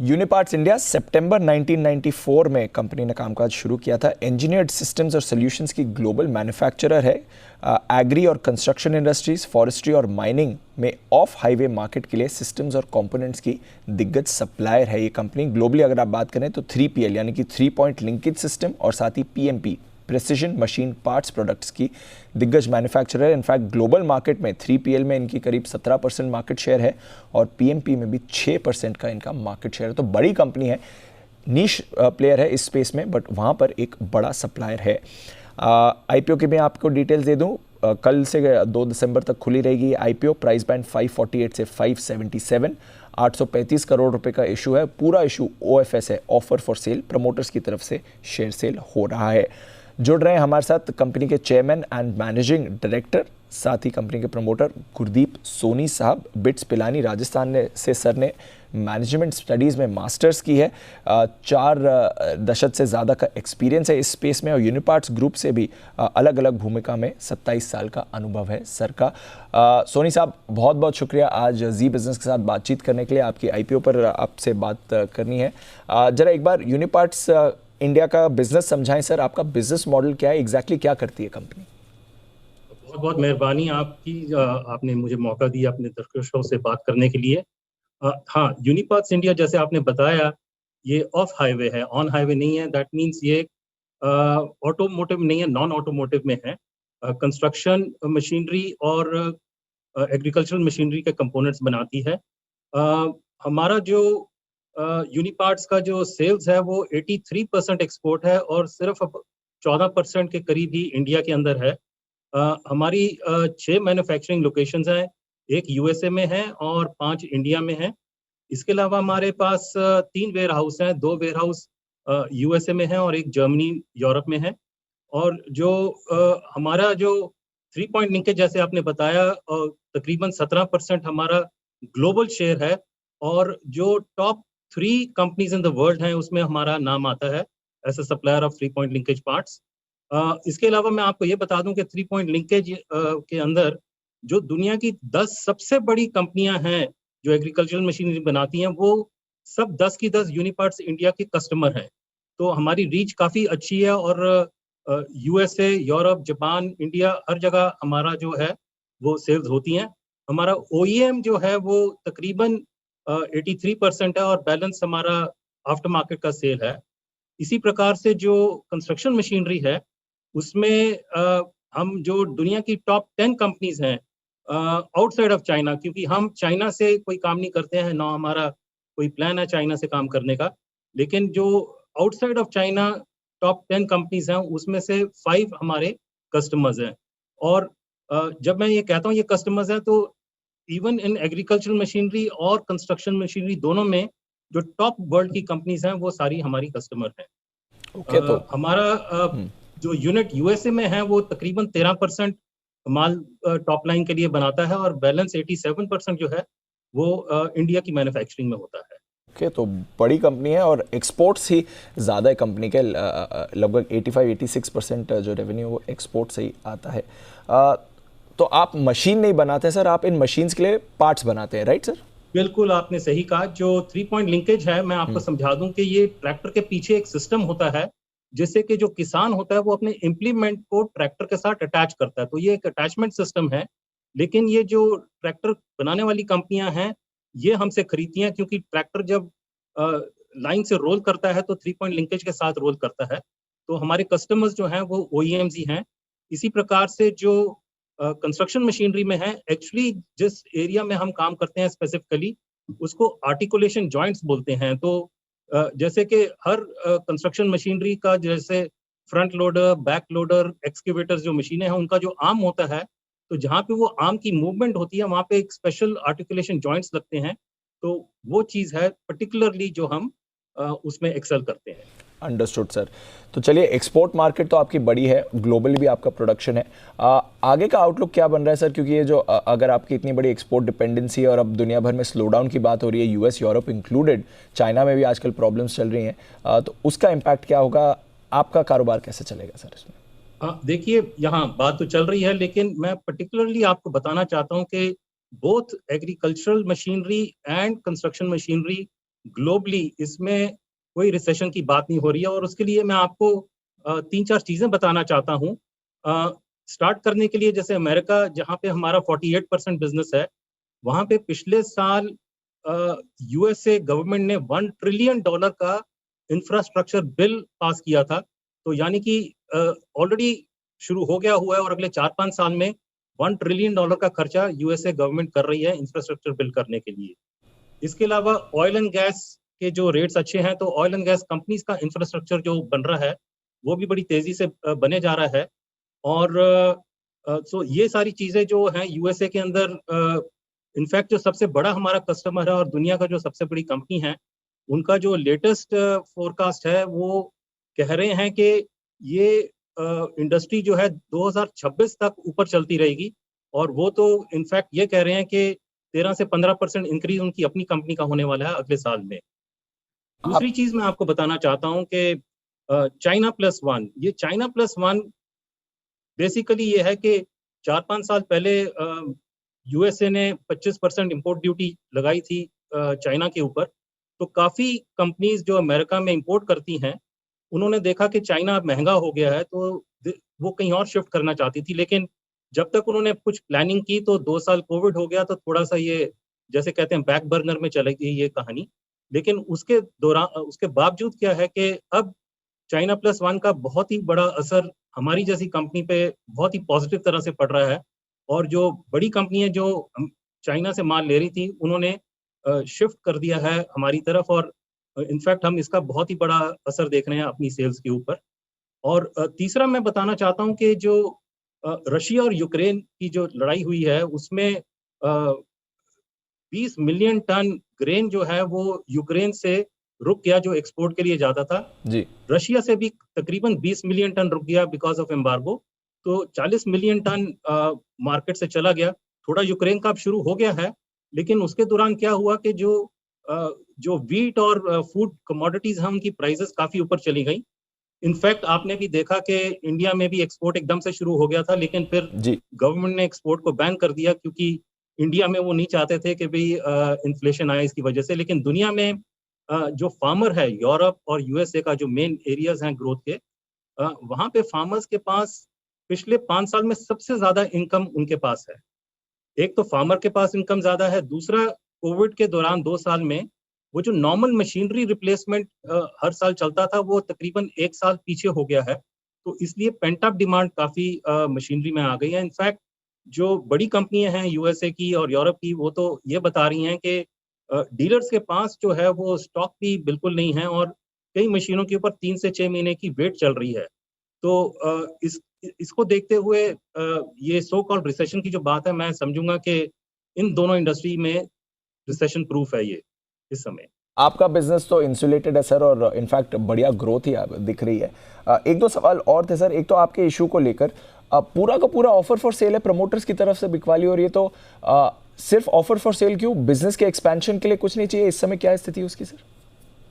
Uniparts India सितंबर 1994 में company ने कामकाज शुरू किया था। इंजीनियर्ड सिस्टम्स और सॉल्यूशंस की ग्लोबल मैन्युफैक्चरर है। एग्री और कंस्ट्रक्शन इंडस्ट्रीज, फॉरेस्ट्री और माइनिंग में ऑफ हाईवे मार्केट के लिए सिस्टम्स और कंपोनेंट्स की दिग्गज सप्लायर है ये कंपनी। ग्लोबली अगर आप बात करें तो 3PL यानी कि 3 पॉइंट लिंकेज सिस्टम और साथ ही PMP precision machine parts products की दिग्गज मैन्युफैक्चरर है। इनफैक्ट ग्लोबल मार्केट में 3PL में इनकी करीब 17% मार्केट शेयर है और PMP में भी 6% का इनका मार्केट शेयर है। तो बड़ी कंपनी है, नीश प्लेयर है इस स्पेस में, बट वहाँ पर एक बड़ा सप्लायर है। IPO की मैं आपको डिटेल्स दे दूँ। कल से 2 दिसंबर तक खुली रहेगी IPO। प्राइस बैंड 548 से 577, 835 करोड़ रुपए का इशू है। पूरा इशू OFS है, ऑफर फॉर सेल। प्रमोटर्स की तरफ से शेयर सेल हो रहा है। जुड़ रहे हैं हमारे साथ कंपनी के चेयरमैन एंड मैनेजिंग डायरेक्टर, साथ ही कंपनी के प्रमोटर गुरदीप सोनी साहब। बिट्स पिलानी राजस्थान से सर ने मैनेजमेंट स्टडीज़ में मास्टर्स की है। 4 दशक से ज़्यादा का एक्सपीरियंस है इस स्पेस में और यूनिपार्ट्स ग्रुप से भी अलग अलग भूमिका में 27 साल का अनुभव है सर का। सोनी साहब, बहुत बहुत शुक्रिया आज जी बिज़नेस के साथ बातचीत करने के लिए। आपकी IPO पर आपसे बात करनी है। ज़रा एक बार यूनिपार्ट्स इंडिया का बिजनेस समझाएं सर। आपका बिजनेस मॉडल क्या है, एग्जैक्टली क्या करती है कंपनी? बहुत बहुत मेहरबानी आपकी, आपने मुझे मौका दिया अपने दर्शकों से बात करने के लिए। हाँ, यूनिपार्ट्स इंडिया जैसे आपने बताया ये ऑफ हाईवे है, ऑन हाईवे नहीं है। दैट मीन्स ये ऑटोमोटिव नहीं है, नॉन ऑटोमोटिव में है। कंस्ट्रक्शन मशीनरी और एग्रीकल्चरल मशीनरी के कंपोनेंट्स बनाती है। हमारा जो यूनिपार्ट्स का जो सेल्स है वो 83% एक्सपोर्ट है और सिर्फ 14% के करीब ही इंडिया के अंदर है। हमारी 6 मैन्युफैक्चरिंग लोकेशंस हैं, एक USA में है और 5 इंडिया में है। इसके अलावा हमारे पास 3 वेयर हाउस हैं, 2 वेयर हाउस USA में है और एक जर्मनी यूरोप में है। और जो हमारा जो 3 पॉइंट लिंकेज जैसे आपने बताया, तकरीबन 17% हमारा ग्लोबल शेयर है और जो top 3 companies in the world हैं उसमें हमारा नाम आता है as a supplier of 3 point linkage parts. इसके अलावा मैं आपको ये बता दूं कि 3 पॉइंट लिंकेज के अंदर जो दुनिया की 10 सबसे बड़ी कंपनियां हैं जो एग्रीकल्चरल मशीनरी बनाती हैं, वो सब 10 की 10 यूनिपार्ट्स इंडिया के कस्टमर हैं। तो हमारी रीच काफ़ी अच्छी है और USA, यूरोप, जापान, इंडिया हर जगह हमारा जो है वो सेल्स होती हैं। हमारा OEM जो है वो तकरीबन 83% है और बैलेंस हमारा आफ्टर मार्केट का सेल है। इसी प्रकार से जो कंस्ट्रक्शन मशीनरी है उसमें हम जो दुनिया की टॉप 10 कंपनीज हैं आउटसाइड ऑफ चाइना, क्योंकि हम चाइना से कोई काम नहीं करते हैं, ना हमारा कोई प्लान है चाइना से काम करने का, लेकिन जो outside of China top 10 companies हैं उसमें से 5 हमारे कस्टमर्स हैं। और जब मैं ये कहता हूँ ये कस्टमर्स हैं तो इवन इन एग्रीकल्चरल मशीनरी और कंस्ट्रक्शन मशीनरी दोनों में जो टॉप वर्ल्ड की कंपनीज हैं वो सारी हमारी कस्टमर हैं। तो हमारा जो यूनिट USA में है वो तकरीबन 13% माल टॉप लाइन के लिए बनाता है और बैलेंस 87% जो है वो इंडिया की मैन्युफैक्चरिंग में होता है। तो बड़ी कंपनी है और एक्सपोर्ट्स ही ज़्यादा है कंपनी के। लगभग 85-86% जो रेवेन्यू वो एक्सपोर्ट से ही आता है। तो आप मशीन नहीं बनाते सर, आप इन मशीन्स के लिए पार्ट्स बनाते हैं, राइट सर? बिल्कुल, आपने सही कहा। जो 3 पॉइंट लिंकेज है, मैं आपको समझा दूं कि ये ट्रैक्टर के पीछे एक सिस्टम होता है जिससे कि जो किसान होता है वो अपने इम्प्लीमेंट को ट्रैक्टर के साथ अटैच करता है। तो ये एक अटैचमेंट सिस्टम है, लेकिन ये जो ट्रैक्टर बनाने वाली कंपनियां हैं ये हमसे खरीदती हैं, क्योंकि ट्रैक्टर जब लाइन से रोल करता है तो 3 पॉइंट लिंकेज के साथ रोल करता है। तो हमारे कस्टमर्स जो हैं वो OEMs ही हैं। इसी प्रकार से जो कंस्ट्रक्शन मशीनरी में है, एक्चुअली जिस एरिया में हम काम करते हैं स्पेसिफिकली उसको आर्टिकुलेशन जॉइंट्स बोलते हैं। तो जैसे कि हर कंस्ट्रक्शन मशीनरी का जैसे front loader, back loader, excavator जो मशीनें हैं उनका जो आर्म होता है, तो जहाँ पे वो आर्म की मूवमेंट होती है वहाँ पे एक स्पेशल आर्टिकुलेशन जॉइंट्स लगते हैं। तो वो चीज़ है पर्टिकुलरली जो हम उसमें एक्सेल करते हैं। Understood sir. तो चलिए, एक्सपोर्ट मार्केट तो आपकी बड़ी है, ग्लोबली भी आपका प्रोडक्शन है। आगे का आउटलुक क्या बन रहा है सर? क्योंकि ये जो अगर आपकी इतनी बड़ी एक्सपोर्ट डिपेंडेंसी है और अब दुनिया भर में स्लो डाउन की बात हो रही है, US, यूरोप इंक्लूडेड, चाइना में भी आजकल प्रॉब्लम्स चल रही हैं, तो उसका इम्पैक्ट क्या होगा? आपका कारोबार कैसे चलेगा सर इसमें? देखिए, यहाँ बात तो चल रही है, लेकिन मैं पर्टिकुलरली आपको बताना चाहता हूँ कि both agricultural machinery and construction machinery globally इसमें कोई रिसेशन की बात नहीं हो रही है। और उसके लिए मैं आपको 3-4 चीजें बताना चाहता हूँ। स्टार्ट करने के लिए, जैसे अमेरिका जहाँ पे हमारा 48% बिजनेस है, वहां पे पिछले साल यूएसए गवर्नमेंट ने $1 ट्रिलियन का इंफ्रास्ट्रक्चर बिल पास किया था। तो यानी कि ऑलरेडी शुरू हो गया हुआ है और अगले 4-5 साल में $1 ट्रिलियन का खर्चा यूएसए गवर्नमेंट कर रही है इंफ्रास्ट्रक्चर बिल्ड करने के लिए। इसके अलावा ऑयल एंड गैस के जो रेट्स अच्छे हैं, तो ऑयल एंड गैस कंपनीज का इंफ्रास्ट्रक्चर जो बन रहा है वो भी बड़ी तेजी से बने जा रहा है। और सो ये सारी चीजें जो हैं यूएसए के अंदर, इनफैक्ट जो सबसे बड़ा हमारा कस्टमर है और दुनिया का जो सबसे बड़ी कंपनी है, उनका जो लेटेस्ट फोरकास्ट है वो कह रहे हैं कि ये इंडस्ट्री जो है 2026 तक ऊपर चलती रहेगी। और वो तो इनफैक्ट ये कह रहे हैं कि 13 से 15% इंक्रीज उनकी अपनी कंपनी का होने वाला है अगले साल में। दूसरी आप चीज मैं आपको बताना चाहता हूँ कि चाइना प्लस वन, ये चाइना प्लस वन बेसिकली ये है कि 4-5 साल पहले यूएसए ने 25% इंपोर्ट ड्यूटी लगाई थी चाइना के ऊपर। तो काफी कंपनीज जो अमेरिका में इंपोर्ट करती हैं, उन्होंने देखा कि चाइना अब महंगा हो गया है, तो वो कहीं और शिफ्ट करना चाहती थी। लेकिन जब तक उन्होंने कुछ प्लानिंग की, तो 2 साल कोविड हो गया, तो थोड़ा सा ये जैसे कहते हैं बैक बर्नर में चली गई ये कहानी। लेकिन उसके दौरान, उसके बावजूद क्या है कि अब चाइना प्लस वन का बहुत ही बड़ा असर हमारी जैसी कंपनी पे बहुत ही पॉजिटिव तरह से पड़ रहा है। और जो बड़ी कंपनी है जो चाइना से माल ले रही थी, उन्होंने शिफ्ट कर दिया है हमारी तरफ। और इनफैक्ट हम इसका बहुत ही बड़ा असर देख रहे हैं अपनी सेल्स के ऊपर। और तीसरा मैं बताना चाहता हूं कि जो रशिया और यूक्रेन की जो लड़ाई हुई है, उसमें 20 मिलियन टन ग्रेन जो है वो यूक्रेन से रुक गया, जो एक्सपोर्ट के लिए जाता था। जी रशिया से भी तकरीबन 20 मिलियन टन रुक गया बिकॉज ऑफ एम्बार्गो। तो 40 मिलियन टन मार्केट से चला गया। थोड़ा यूक्रेन का अब शुरू हो गया है, लेकिन उसके दौरान क्या हुआ कि जो वीट और फूड कमोडिटीज हैं, उनकी प्राइसेस काफी ऊपर चली गई। इनफैक्ट आपने भी देखा कि इंडिया में भी एक्सपोर्ट एकदम से शुरू हो गया था, लेकिन फिर जी गवर्नमेंट ने एक्सपोर्ट को बैन कर दिया, क्योंकि इंडिया में वो नहीं चाहते थे कि भाई इन्फ्लेशन आए इसकी वजह से। लेकिन दुनिया में जो फार्मर है, यूरोप और यूएसए का जो मेन एरियाज हैं ग्रोथ के, वहां पे फार्मर्स के पास पिछले 5 साल में सबसे ज्यादा इनकम उनके पास है। एक तो फार्मर के पास इनकम ज्यादा है, दूसरा कोविड के दौरान 2 साल में वो जो नॉर्मल मशीनरी रिप्लेसमेंट हर साल चलता था, वो तकरीबन 1 साल पीछे हो गया है। तो इसलिए पेंट अप डिमांड काफी मशीनरी में आ गई है। इनफैक्ट जो बड़ी कंपनियां हैं यूएसए की और यूरोप की, वो तो ये बता रही हैं कि डीलर्स के पास जो है वो स्टॉक भी बिल्कुल नहीं है, और कई मशीनों के ऊपर 3 से 6 महीने की वेट चल रही है। तो इसको देखते हुए ये सो कॉल्ड रिसेशन की जो बात है, मैं समझूंगा कि इन दोनों इंडस्ट्री में रिसेशन प्रूफ है ये इस समय। आपका बिजनेस तो इंसुलेटेड है सर, और इनफैक्ट बढ़िया ग्रोथ ही दिख रही है। एक दो सवाल और थे सर। एक तो आपके इशू को लेकर, पूरा का पूरा ऑफर फॉर सेल है प्रमोटर्स की तरफ से बिकवाली, और ये तो सिर्फ ऑफर फॉर सेल क्यों, बिजनेस के एक्सपेंशन के लिए कुछ नहीं चाहिए? इस समय क्या स्थिति है उसकी सर?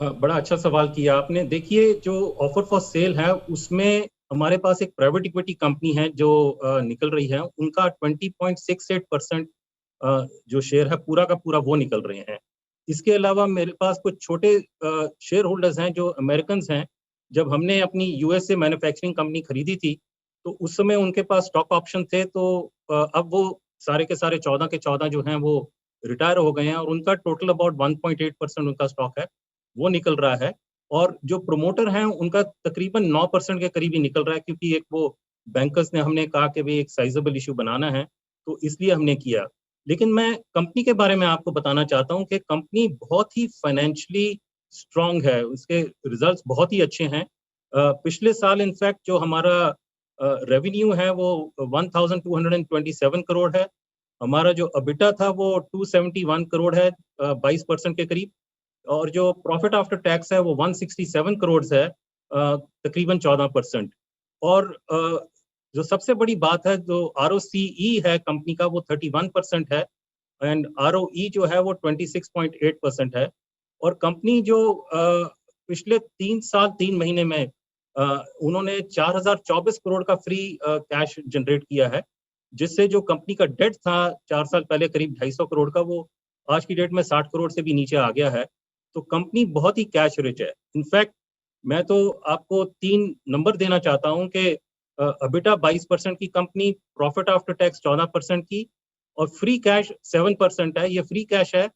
बड़ा अच्छा सवाल किया आपने। देखिए, जो ऑफर फॉर सेल है उसमें हमारे पास एक प्राइवेट इक्विटी कंपनी है जो निकल रही है। उनका 20.68% जो शेयर है पूरा का पूरा वो निकल रहे हैं। इसके अलावा मेरे पास कुछ छोटे शेयर होल्डर्स हैं जो अमेरिकन हैं। जब हमने अपनी यूएसए मैन्युफैक्चरिंग कंपनी खरीदी थी, तो उस समय उनके पास स्टॉक ऑप्शन थे। तो अब वो सारे के सारे 14 के 14 जो हैं वो रिटायर हो गए हैं, और उनका टोटल अबाउट 1.8% उनका स्टॉक है वो निकल रहा है। और जो प्रोमोटर हैं उनका तकरीबन 9% के करीब ही निकल रहा है, क्योंकि एक वो बैंकर्स ने हमने कहा कि भाई एक साइजेबल इशू बनाना है, तो इसलिए हमने किया। लेकिन मैं कंपनी के बारे में आपको बताना चाहता हूं कि कंपनी बहुत ही फाइनेंशियली स्ट्रांग है, उसके रिजल्ट्स बहुत ही अच्छे हैं। पिछले साल इनफैक्ट जो हमारा रेवेन्यू है वो 1227 करोड़ है। हमारा जो अबिटा था वो 271 करोड़ है, 22% के करीब। और जो प्रॉफिट आफ्टर टैक्स है वो 167 करोड़ है, तकरीबन 14%। और जो सबसे बड़ी बात है, जो ROCE है कंपनी का वो 31% है, एंड ROE जो है वो 26.8% है। और कंपनी जो पिछले 3 साल 3 महीने में उन्होंने 4024 करोड़ का फ्री कैश जनरेट किया है, जिससे जो कंपनी का डेट था 4 साल पहले करीब 250 करोड़ का, वो आज की डेट में 60 करोड़ से भी नीचे आ गया है। तो कंपनी बहुत ही कैश रिच है। इनफैक्ट मैं तो आपको 3 नंबर देना चाहता हूं कि EBITDA 22% की कंपनी, प्रॉफिट आफ्टर टैक्स 14% की, और फ्री कैश 7% है। ये फ्री कैश है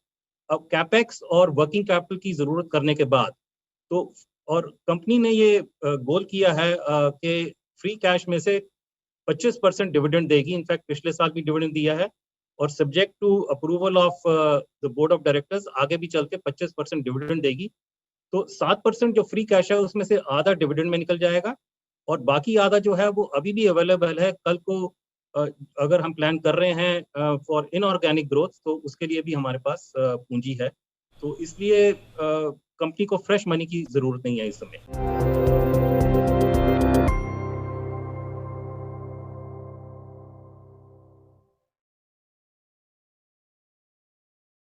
अब कैपेक्स और वर्किंग कैपिटल की जरूरत करने के बाद। तो और कंपनी ने ये गोल किया है कि फ्री कैश में से 25% डिविडेंड देगी। इनफैक्ट पिछले साल भी डिविडेंड दिया है, और subject to approval of the board of directors आगे भी चल के 25% डिविडेंड देगी। तो 7% जो फ्री कैश है उसमें से आधा डिविडेंड में निकल जाएगा, और बाकी आधा जो है वो अभी भी अवेलेबल है। कल को अगर हम प्लान कर रहे हैं फॉर इनऑर्गेनिक ग्रोथ, तो उसके लिए भी हमारे पास पूंजी है। तो इसलिए कंपनी को फ्रेश मनी की जरूरत नहीं है इस समय।